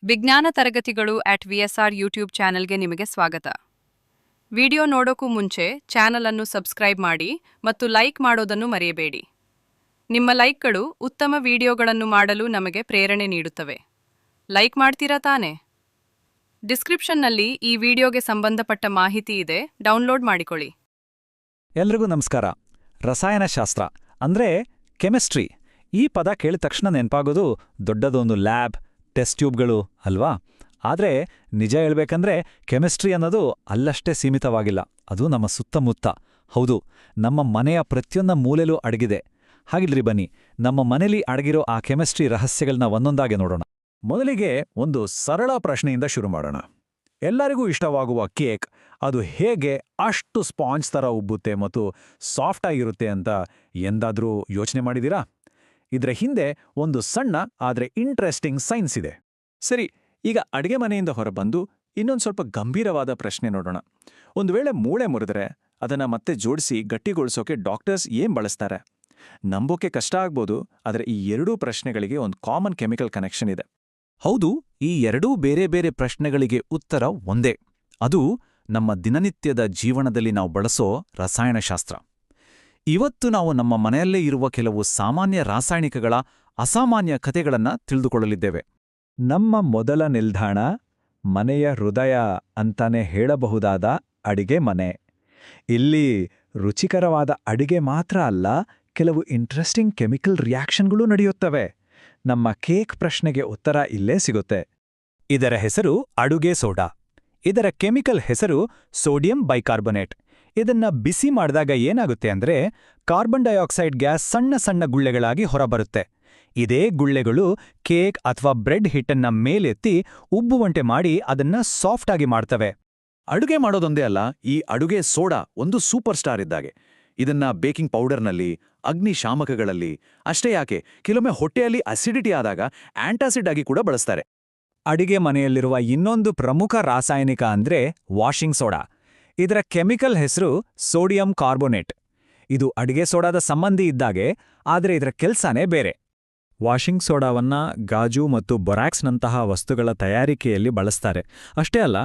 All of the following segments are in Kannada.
ವಿಜ್ಞಾನ ತರಗತಿಗಳು @VSR ಯೂಟ್ಯೂಬ್ ಚಾನೆಲ್ಗೆ ನಿಮಗೆ ಸ್ವಾಗತ. ವಿಡಿಯೋ ನೋಡೋಕ್ಕೂ ಮುಂಚೆ ಚಾನೆಲ್ ಅನ್ನು ಸಬ್ಸ್ಕ್ರೈಬ್ ಮಾಡಿ ಮತ್ತು ಲೈಕ್ ಮಾಡೋದನ್ನು ಮರೆಯಬೇಡಿ. ನಿಮ್ಮ ಲೈಕ್ಗಳು ಉತ್ತಮ ವಿಡಿಯೋಗಳನ್ನು ಮಾಡಲು ನಮಗೆ ಪ್ರೇರಣೆ ನೀಡುತ್ತವೆ. ಲೈಕ್ ಮಾಡ್ತೀರಾ ತಾನೇ? ಡಿಸ್ಕ್ರಿಪ್ಷನ್ನಲ್ಲಿ ಈ ವಿಡಿಯೋಗೆ ಸಂಬಂಧಪಟ್ಟ ಮಾಹಿತಿ ಇದೆ, ಡೌನ್ಲೋಡ್ ಮಾಡಿಕೊಳ್ಳಿ. ಎಲ್ರಿಗೂ ನಮಸ್ಕಾರ. ರಸಾಯನಶಾಸ್ತ್ರ ಅಂದ್ರೆ ಕೆಮಿಸ್ಟ್ರಿ ಈ ಪದ ಕೇಳಿದ ತಕ್ಷಣ ನೆನಪಾಗೋದು ದೊಡ್ಡದೊಂದು ಲ್ಯಾಬ್, ಟೆಸ್ಟ್ ಟ್ಯೂಬ್ಗಳು ಅಲ್ವಾ? ಆದರೆ ನಿಜ ಹೇಳ್ಬೇಕಂದ್ರೆ ಕೆಮಿಸ್ಟ್ರಿ ಅನ್ನೋದು ಅಲ್ಲಷ್ಟೇ ಸೀಮಿತವಾಗಿಲ್ಲ. ಅದು ನಮ್ಮ ಸುತ್ತಮುತ್ತ, ಹೌದು, ನಮ್ಮ ಮನೆಯ ಪ್ರತಿಯೊಂದು ಮೂಲೆಲೂ ಅಡಗಿದೆ. ಹಾಗಿಲ್ರಿ, ಬನ್ನಿ ನಮ್ಮ ಮನೇಲಿ ಅಡಗಿರೋ ಆ ಕೆಮಿಸ್ಟ್ರಿ ರಹಸ್ಯಗಳನ್ನ ಒಂದೊಂದಾಗಿ ನೋಡೋಣ. ಮೊದಲಿಗೆ ಒಂದು ಸರಳ ಪ್ರಶ್ನೆಯಿಂದ ಶುರು ಮಾಡೋಣ. ಎಲ್ಲರಿಗೂ ಇಷ್ಟವಾಗುವ ಕೇಕ್ ಅದು ಹೇಗೆ ಅಷ್ಟು ಸ್ಪಾಂಜ್ ಥರ ಉಬ್ಬುತ್ತೆ ಮತ್ತು ಸಾಫ್ಟ್ ಆಗಿರುತ್ತೆ ಅಂತ ಎಂದಾದ್ರೂ ಯೋಚನೆ ಮಾಡಿದೀರಾ? ಇದರ ಹಿಂದೆ ಒಂದು ಸಣ್ಣ ಆದರೆ ಇಂಟ್ರೆಸ್ಟಿಂಗ್ ಸೈನ್ಸ್ ಇದೆ. ಸರಿ, ಈಗ ಅಡುಗೆ ಮನೆಯಿಂದ ಹೊರಬಂದು ಇನ್ನೊಂದು ಸ್ವಲ್ಪ ಗಂಭೀರವಾದ ಪ್ರಶ್ನೆ ನೋಡೋಣ. ಒಂದು ವೇಳೆ ಮೂಳೆ ಮುರಿದ್ರೆ ಅದನ್ನ ಮತ್ತೆ ಜೋಡಿಸಿ ಗಟ್ಟಿಗೊಳಿಸೋಕೆ ಡಾಕ್ಟರ್ಸ್ ಏನ್ ಬಳಸ್ತಾರೆ? ನಂಬೋಕೆ ಕಷ್ಟ ಆಗ್ಬೋದು, ಆದರೆ ಈ ಎರಡೂ ಪ್ರಶ್ನೆಗಳಿಗೆ ಒಂದು ಕಾಮನ್ ಕೆಮಿಕಲ್ ಕನೆಕ್ಷನ್ ಇದೆ. ಹೌದು, ಈ ಎರಡೂ ಬೇರೆ ಬೇರೆ ಪ್ರಶ್ನೆಗಳಿಗೆ ಉತ್ತರ ಒಂದೇ. ಅದು ನಮ್ಮ ದಿನನಿತ್ಯದ ಜೀವನದಲ್ಲಿ ನಾವು ಬಳಸೋ ರಸಾಯನಶಾಸ್ತ್ರ. ಇವತ್ತು ನಾವು ನಮ್ಮ ಮನೆಯಲ್ಲೇ ಇರುವ ಕೆಲವು ಸಾಮಾನ್ಯ ರಾಸಾಯನಿಕಗಳ ಅಸಾಮಾನ್ಯ ಕಥೆಗಳನ್ನ ತಿಳಿದುಕೊಳ್ಳಲಿದ್ದೇವೆ. ನಮ್ಮ ಮೊದಲ ನಿಲ್ದಾಣ, ಮನೆಯ ಹೃದಯ ಅಂತಾನೆ ಹೇಳಬಹುದಾದ ಅಡಿಗೆ ಮನೆ. ಇಲ್ಲಿ ರುಚಿಕರವಾದ ಅಡಿಗೆ ಮಾತ್ರ ಅಲ್ಲ, ಕೆಲವು ಇಂಟ್ರೆಸ್ಟಿಂಗ್ ಕೆಮಿಕಲ್ ರಿಯಾಕ್ಷನ್ಗಳೂ ನಡೆಯುತ್ತವೆ. ನಮ್ಮ ಕೇಕ್ ಪ್ರಶ್ನೆಗೆ ಉತ್ತರ ಇಲ್ಲೇ ಸಿಗುತ್ತೆ. ಇದರ ಹೆಸರು ಅಡುಗೆ ಸೋಡಾ. ಇದರ ಕೆಮಿಕಲ್ ಹೆಸರು ಸೋಡಿಯಂ ಬೈಕಾರ್ಬೊನೇಟ್. ಇದನ್ನ ಬಿಸಿ ಮಾಡಿದಾಗ ಏನಾಗುತ್ತೆ ಅಂದ್ರೆ ಕಾರ್ಬನ್ ಡೈಆಕ್ಸೈಡ್ ಗ್ಯಾಸ್ ಸಣ್ಣ ಸಣ್ಣ ಗುಳ್ಳೆಗಳಾಗಿ ಹೊರಬರುತ್ತೆ. ಇದೇ ಗುಳ್ಳೆಗಳು ಕೇಕ್ ಅಥವಾ ಬ್ರೆಡ್ ಹಿಟ್ಟನ್ನ ಮೇಲೆತ್ತಿ ಉಬ್ಬುವಂತೆ ಮಾಡಿ ಅದನ್ನ ಸಾಫ್ಟ್ ಆಗಿ ಮಾಡ್ತವೆ. ಅಡುಗೆ ಮಾಡೋದೊಂದೇ ಅಲ್ಲ, ಈ ಅಡುಗೆ ಸೋಡಾ ಒಂದು ಸೂಪರ್ ಸ್ಟಾರ್ ಇದ್ದಾಗೆ. ಇದನ್ನ ಬೇಕಿಂಗ್ ಪೌಡರ್ನಲ್ಲಿ, ಅಗ್ನಿಶಾಮಕಗಳಲ್ಲಿ, ಅಷ್ಟೇ ಯಾಕೆ ಕೆಲವೊಮ್ಮೆ ಹೊಟ್ಟೆಯಲ್ಲಿ ಅಸಿಡಿಟಿ ಆದಾಗ ಆಂಟಾಸಿಡ್ ಆಗಿ ಕೂಡ ಬಳಸ್ತಾರೆ. ಅಡಿಗೆ ಮನೆಯಲ್ಲಿರುವ ಇನ್ನೊಂದು ಪ್ರಮುಖ ರಾಸಾಯನಿಕ ಅಂದ್ರೆ ವಾಷಿಂಗ್ ಸೋಡಾ. ಇದರ ಕೆಮಿಕಲ್ ಹೆಸರು ಸೋಡಿಯಂ ಕಾರ್ಬೋನೇಟ್. ಇದು ಅಡಿಗೆ ಸೋಡಾದ ಸಂಬಂಧಿ ಇದ್ದಾಗೆ, ಆದರೆ ಇದರ ಕೆಲ್ಸನೇ ಬೇರೆ. ವಾಷಿಂಗ್ ಸೋಡಾವನ್ನ ಗಾಜು ಮತ್ತು ಬೊರಾಕ್ಸ್ನಂತಹ ವಸ್ತುಗಳ ತಯಾರಿಕೆಯಲ್ಲಿ ಬಳಸ್ತಾರೆ. ಅಷ್ಟೇ ಅಲ್ಲ,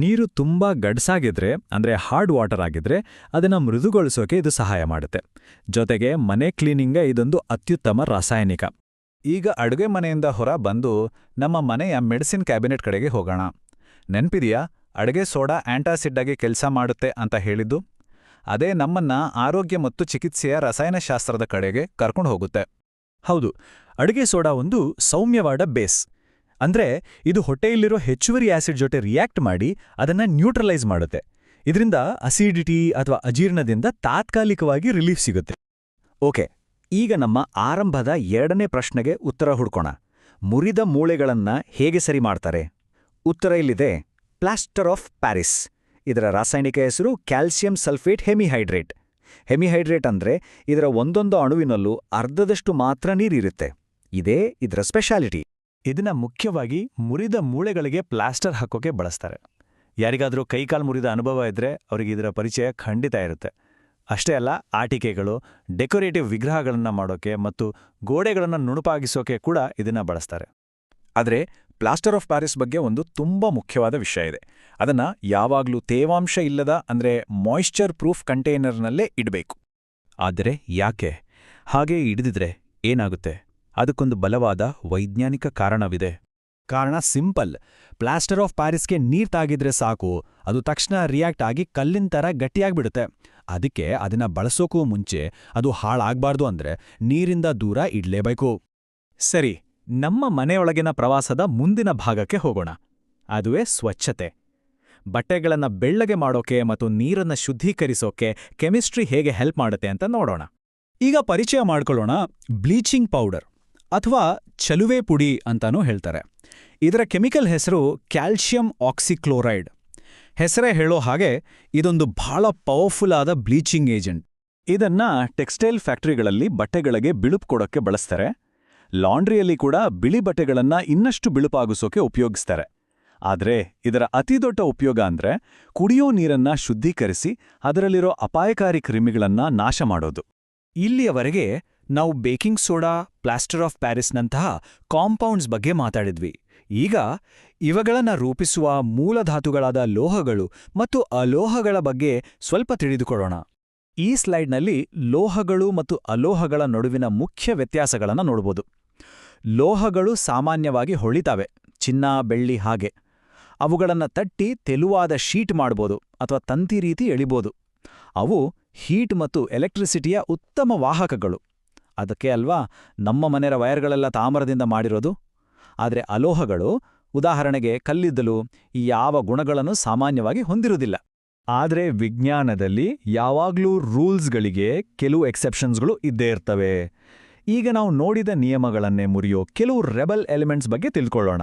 ನೀರು ತುಂಬಾ ಗಡ್ಸಾಗಿದ್ರೆ ಅಂದ್ರೆ ಹಾರ್ಡ್ ವಾಟರ್ ಆಗಿದ್ರೆ ಅದನ್ನ ಮೃದುಗೊಳಿಸೋಕೆ ಇದು ಸಹಾಯ ಮಾಡುತ್ತೆ. ಜೊತೆಗೆ ಮನೆ ಕ್ಲೀನಿಂಗ್ಗೆ ಇದೊಂದು ಅತ್ಯುತ್ತಮ ರಾಸಾಯನಿಕ. ಈಗ ಅಡುಗೆ ಮನೆಯಿಂದ ಹೊರ ಬಂದು ನಮ್ಮ ಮನೆಯ ಮೆಡಿಸಿನ್ ಕ್ಯಾಬಿನೆಟ್ ಕಡೆಗೆ ಹೋಗೋಣ. ನೆನ್ಪಿದೆಯಾ, ಅಡುಗೆ ಸೋಡಾ ಆಂಟಾಸಿಡ್ ಆಗಿ ಕೆಲಸ ಮಾಡುತ್ತೆ ಅಂತ ಹೇಳಿದ್ದು? ಅದೇ ನಮ್ಮನ್ನ ಆರೋಗ್ಯ ಮತ್ತು ಚಿಕಿತ್ಸೆಯ ರಸಾಯನಶಾಸ್ತ್ರದ ಕಡೆಗೆ ಕರ್ಕೊಂಡು ಹೋಗುತ್ತೆ. ಹೌದು, ಅಡುಗೆ ಸೋಡಾ ಒಂದು ಸೌಮ್ಯವಾದ ಬೇಸ್. ಅಂದ್ರೆ ಇದು ಹೊಟ್ಟೆಯಲ್ಲಿರೋ ಹೆಚ್ಚುವರಿ ಆಸಿಡ್ ಜೊತೆ ರಿಯಾಕ್ಟ್ ಮಾಡಿ ಅದನ್ನ ನ್ಯೂಟ್ರಲೈಸ್ ಮಾಡುತ್ತೆ. ಇದರಿಂದ ಅಸಿಡಿಟಿ ಅಥವಾ ಅಜೀರ್ಣದಿಂದ ತಾತ್ಕಾಲಿಕವಾಗಿ ರಿಲೀಫ್ ಸಿಗುತ್ತೆ. ಓಕೆ, ಈಗ ನಮ್ಮ ಆರಂಭದ ಎರಡನೇ ಪ್ರಶ್ನೆಗೆ ಉತ್ತರ ಹುಡ್ಕೋಣ. ಮುರಿದ ಮೂಳೆಗಳನ್ನ ಹೇಗೆ ಸರಿ ಮಾಡ್ತಾರೆ? ಉತ್ತರ ಇಲ್ಲಿದೆ: ಪ್ಲಾಸ್ಟರ್ ಆಫ್ ಪ್ಯಾರಿಸ್. ಇದರ ರಾಸಾಯನಿಕ ಹೆಸರು ಕ್ಯಾಲ್ಸಿಯಂ ಸಲ್ಫೇಟ್ ಹೆಮಿಹೈಡ್ರೇಟ್. ಹೆಮಿಹೈಡ್ರೇಟ್ ಅಂದ್ರೆ ಇದರ ಒಂದೊಂದು ಅಣುವಿನಲ್ಲೂ ಅರ್ಧದಷ್ಟು ಮಾತ್ರ ನೀರಿರುತ್ತೆ. ಇದೇ ಇದರ ಸ್ಪೆಷಾಲಿಟಿ. ಇದನ್ನ ಮುಖ್ಯವಾಗಿ ಮುರಿದ ಮೂಳೆಗಳಿಗೆ ಪ್ಲಾಸ್ಟರ್ ಹಾಕೋಕೆ ಬಳಸ್ತಾರೆ. ಯಾರಿಗಾದ್ರೂ ಕೈಕಾಲು ಮುರಿದ ಅನುಭವ ಇದ್ರೆ ಅವರಿಗೆ ಇದರ ಪರಿಚಯ ಖಂಡಿತ ಇರುತ್ತೆ. ಅಷ್ಟೇ ಅಲ್ಲ, ಆಟಿಕೆಗಳು, ಡೆಕೋರೇಟಿವ್ ವಿಗ್ರಹಗಳನ್ನ ಮಾಡೋಕೆ ಮತ್ತು ಗೋಡೆಗಳನ್ನು ನುಣುಪಾಗಿಸೋಕೆ ಕೂಡ ಇದನ್ನ ಬಳಸ್ತಾರೆ. ಆದರೆ ಪ್ಲಾಸ್ಟರ್ ಆಫ್ ಪ್ಯಾರಿಸ್ ಬಗ್ಗೆ ಒಂದು ತುಂಬಾ ಮುಖ್ಯವಾದ ವಿಷಯ ಇದೆ. ಅದನ್ನ ಯಾವಾಗ್ಲೂ ತೇವಾಂಶ ಇಲ್ಲದ ಅಂದ್ರೆ ಮಾಯಿಶ್ಚರ್ ಪ್ರೂಫ್ ಕಂಟೈನರ್ನಲ್ಲೇ ಇಡಬೇಕು. ಆದರೆ ಯಾಕೆ ಹಾಗೆ ಇಡದಿದ್ರೆ ಏನಾಗುತ್ತೆ? ಅದಕ್ಕೊಂದು ಬಲವಾದ ವೈಜ್ಞಾನಿಕ ಕಾರಣವಿದೆ. ಕಾರಣ ಸಿಂಪಲ್. ಪ್ಲಾಸ್ಟರ್ ಆಫ್ ಪ್ಯಾರಿಸ್ಗೆ ನೀರ್ ತಾಗಿದ್ರೆ ಸಾಕು, ಅದು ತಕ್ಷಣ ರಿಯಾಕ್ಟ್ ಆಗಿ ಕಲ್ಲಿನ ಥರ ಗಟ್ಟಿಯಾಗ್ಬಿಡುತ್ತೆ. ಅದಕ್ಕೆ ಅದನ್ನ ಬಳಸೋಕೂ ಮುಂಚೆ ಅದು ಹಾಳಾಗ್ಬಾರ್ದು ಅಂದ್ರೆ ನೀರಿಂದ ದೂರ ಇಡ್ಲೇಬೇಕು. ಸರಿ, ನಮ್ಮ ಮನೆಯೊಳಗಿನ ಪ್ರವಾಸದ ಮುಂದಿನ ಭಾಗಕ್ಕೆ ಹೋಗೋಣ. ಅದುವೇ ಸ್ವಚ್ಛತೆ. ಬಟ್ಟೆಗಳನ್ನ ಬೆಳ್ಳಗೆ ಮಾಡೋಕೆ ಮತ್ತು ನೀರನ್ನ ಶುದ್ಧೀಕರಿಸೋಕೆ ಕೆಮಿಸ್ಟ್ರಿ ಹೇಗೆ ಹೆಲ್ಪ್ ಮಾಡುತ್ತೆ ಅಂತ ನೋಡೋಣ. ಈಗ ಪರಿಚಯ ಮಾಡ್ಕೊಳ್ಳೋಣ ಬ್ಲೀಚಿಂಗ್ ಪೌಡರ್ ಅಥವಾ ಚಲುವೆ ಪುಡಿ ಅಂತಾನೂ ಹೇಳ್ತಾರೆ. ಇದರ ಕೆಮಿಕಲ್ ಹೆಸರು ಕ್ಯಾಲ್ಸಿಯಂ ಆಕ್ಸಿಕ್ಲೋರೈಡ್. ಹೆಸರೇ ಹೇಳೋ ಹಾಗೆ ಇದೊಂದು ಬಹಳ ಪವರ್ಫುಲ್ ಆದ ಬ್ಲೀಚಿಂಗ್ ಏಜೆಂಟ್. ಇದನ್ನ ಟೆಕ್ಸ್ಟೈಲ್ ಫ್ಯಾಕ್ಟರಿಗಳಲ್ಲಿ ಬಟ್ಟೆಗಳಿಗೆ ಬಿಳುಪು ಕೊಡೋಕ್ಕೆ ಬಳಸ್ತಾರೆ. ಲಾಂಡ್ರಿಯಲ್ಲಿ ಕೂಡ ಬಿಳಿ ಬಟ್ಟೆಗಳನ್ನ ಇನ್ನಷ್ಟು ಬಿಳುಪಾಗಿಸೋಕೆ ಉಪಯೋಗಿಸ್ತಾರೆ. ಆದ್ರೆ ಇದರ ಅತಿದೊಡ್ಡ ಉಪಯೋಗ ಅಂದ್ರೆ ಕುಡಿಯೋ ನೀರನ್ನ ಶುದ್ಧೀಕರಿಸಿ ಅದರಲ್ಲಿರೋ ಅಪಾಯಕಾರಿ ಕ್ರಿಮಿಗಳನ್ನ ನಾಶ ಮಾಡೋದು. ಇಲ್ಲಿಯವರೆಗೆ ನಾವು ಬೇಕಿಂಗ್ ಸೋಡಾ, ಪ್ಲಾಸ್ಟರ್ ಆಫ್ ಪ್ಯಾರಿಸ್ನಂತಹ ಕಾಂಪೌಂಡ್ಸ್ ಬಗ್ಗೆ ಮಾತಾಡಿದ್ವಿ. ಈಗ ಇವುಗಳನ್ನು ರೂಪಿಸುವ ಮೂಲಧಾತುಗಳಾದ ಲೋಹಗಳು ಮತ್ತು ಅಲೋಹಗಳ ಬಗ್ಗೆ ಸ್ವಲ್ಪ ತಿಳಿದುಕೊಳ್ಳೋಣ. ಈ ಸ್ಲೈಡ್ನಲ್ಲಿ ಲೋಹಗಳು ಮತ್ತು ಅಲೋಹಗಳ ನಡುವಿನ ಮುಖ್ಯ ವ್ಯತ್ಯಾಸಗಳನ್ನು ನೋಡಬಹುದು. ಲೋಹಗಳು ಸಾಮಾನ್ಯವಾಗಿ ಹೊಳಿತಾವೆ, ಚಿನ್ನ, ಬೆಳ್ಳಿ ಹಾಗೆ. ಅವುಗಳನ್ನು ತಟ್ಟಿ ತೆಳುವಾದ ಶೀಟ್ ಮಾಡ್ಬೋದು ಅಥವಾ ತಂತಿ ರೀತಿ ಎಳಿಬೋದು. ಅವು ಹೀಟ್ ಮತ್ತು ಎಲೆಕ್ಟ್ರಿಸಿಟಿಯ ಉತ್ತಮ ವಾಹಕಗಳು. ಅದಕ್ಕೆ ಅಲ್ವಾ ನಮ್ಮ ಮನೆಯ ವೈರ್ಗಳೆಲ್ಲ ತಾಮ್ರದಿಂದ ಮಾಡಿರೋದು. ಆದರೆ ಅಲೋಹಗಳು, ಉದಾಹರಣೆಗೆ ಕಲ್ಲಿದ್ದಲು, ಈ ಯಾವ ಗುಣಗಳನ್ನು ಸಾಮಾನ್ಯವಾಗಿ ಹೊಂದಿರುವುದಿಲ್ಲ. ಆದರೆ ವಿಜ್ಞಾನದಲ್ಲಿ ಯಾವಾಗ್ಲೂ ರೂಲ್ಸ್ಗಳಿಗೆ ಕೆಲವು ಎಕ್ಸೆಪ್ಷನ್ಸ್ಗಳು ಇದ್ದೇ ಇರ್ತವೆ. ಈಗ ನಾವು ನೋಡಿದ ನಿಯಮಗಳನ್ನೇ ಮುರಿಯೋ ಕೆಲವು ರೆಬಲ್ ಎಲಿಮೆಂಟ್ಸ್ ಬಗ್ಗೆ ತಿಳ್ಕೊಳ್ಳೋಣ.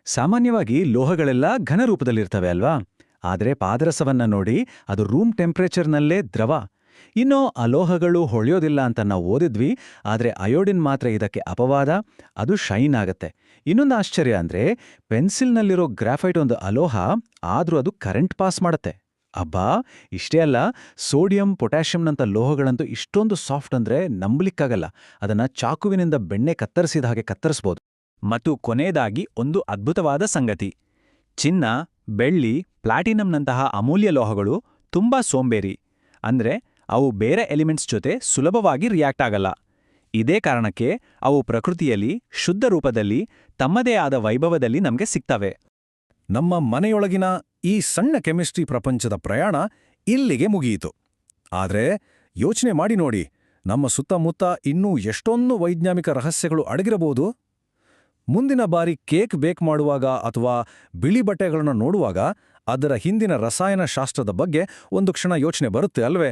ಸಾಮಾನ್ಯವಾಗಿ ಲೋಹಗಳೆಲ್ಲ ಘನರೂಪದಲ್ಲಿರ್ತವೆ ಅಲ್ವಾ? ಆದರೆ ಪಾದರಸವನ್ನ ನೋಡಿ, ಅದು ರೂಮ್ ಟೆಂಪ್ರೇಚರ್ನಲ್ಲೇ ದ್ರವ. ಇನ್ನೂ ಅಲೋಹಗಳು ಹೊಳೆಯೋದಿಲ್ಲ ಅಂತ ನಾವು ಓದಿದ್ವಿ, ಆದರೆ ಅಯೋಡಿನ್ ಮಾತ್ರ ಇದಕ್ಕೆ ಅಪವಾದ. ಅದು ಶೈನ್ ಆಗತ್ತೆ. ಇನ್ನೊಂದು ಆಶ್ಚರ್ಯ ಅಂದ್ರೆ, ಪೆನ್ಸಿಲ್ನಲ್ಲಿರೋ ಗ್ರಾಫೈಟ್ ಒಂದು ಅಲೋಹ, ಆದ್ರೂ ಅದು ಕರೆಂಟ್ ಪಾಸ್ ಮಾಡತ್ತೆ. ಅಬ್ಬಾ, ಇಷ್ಟೇ ಅಲ್ಲ, ಸೋಡಿಯಂ, ಪೊಟ್ಯಾಷಿಯಂನಂಥ ಲೋಹಗಳಂತೂ ಇಷ್ಟೊಂದು ಸಾಫ್ಟ್ ಅಂದ್ರೆ ನಂಬಲಿಕ್ಕಾಗಲ್ಲ. ಅದನ್ನ ಚಾಕುವಿನಿಂದ ಬೆಣ್ಣೆ ಕತ್ತರಿಸಿದ ಹಾಗೆ ಕತ್ತರಿಸ್ಬೋದು. ಮತ್ತು ಕೊನೆಯದಾಗಿ ಒಂದು ಅದ್ಭುತವಾದ ಸಂಗತಿ. ಚಿನ್ನ, ಬೆಳ್ಳಿ, ಪ್ಲಾಟಿನಂನಂತಹ ಅಮೂಲ್ಯ ಲೋಹಗಳು ತುಂಬಾ ಸೋಂಬೇರಿ. ಅಂದ್ರೆ ಅವು ಬೇರೆ ಎಲಿಮೆಂಟ್ಸ್ ಜೊತೆ ಸುಲಭವಾಗಿ ರಿಯಾಕ್ಟ್ ಆಗಲ್ಲ. ಇದೇ ಕಾರಣಕ್ಕೆ ಅವು ಪ್ರಕೃತಿಯಲ್ಲಿ ಶುದ್ಧ ರೂಪದಲ್ಲಿ ತಮ್ಮದೇ ಆದ ವೈಭವದಲ್ಲಿ ನಮಗೆ ಸಿಗ್ತವೆ. ನಮ್ಮ ಮನೆಯೊಳಗಿನ ಈ ಸಣ್ಣ ಕೆಮಿಸ್ಟ್ರಿ ಪ್ರಪಂಚದ ಪ್ರಯಾಣ ಇಲ್ಲಿಗೆ ಮುಗಿಯಿತು. ಆದ್ರೆ ಯೋಚನೆ ಮಾಡಿ ನೋಡಿ, ನಮ್ಮ ಸುತ್ತಮುತ್ತ ಇನ್ನೂ ಎಷ್ಟೊಂದು ವೈಜ್ಞಾನಿಕ ರಹಸ್ಯಗಳು ಅಡಗಿರಬಹುದು. ಮುಂದಿನ ಬಾರಿ ಕೇಕ್ ಬೇಕ್ ಮಾಡುವಾಗ ಅಥವಾ ಬಿಳಿ ಬಟ್ಟೆಗಳನ್ನು ನೋಡುವಾಗ ಅದರ ಹಿಂದಿನ ರಸಾಯನಶಾಸ್ತ್ರದ ಬಗ್ಗೆ ಒಂದು ಕ್ಷಣ ಯೋಚನೆ ಬರುತ್ತೆ ಅಲ್ವೇ?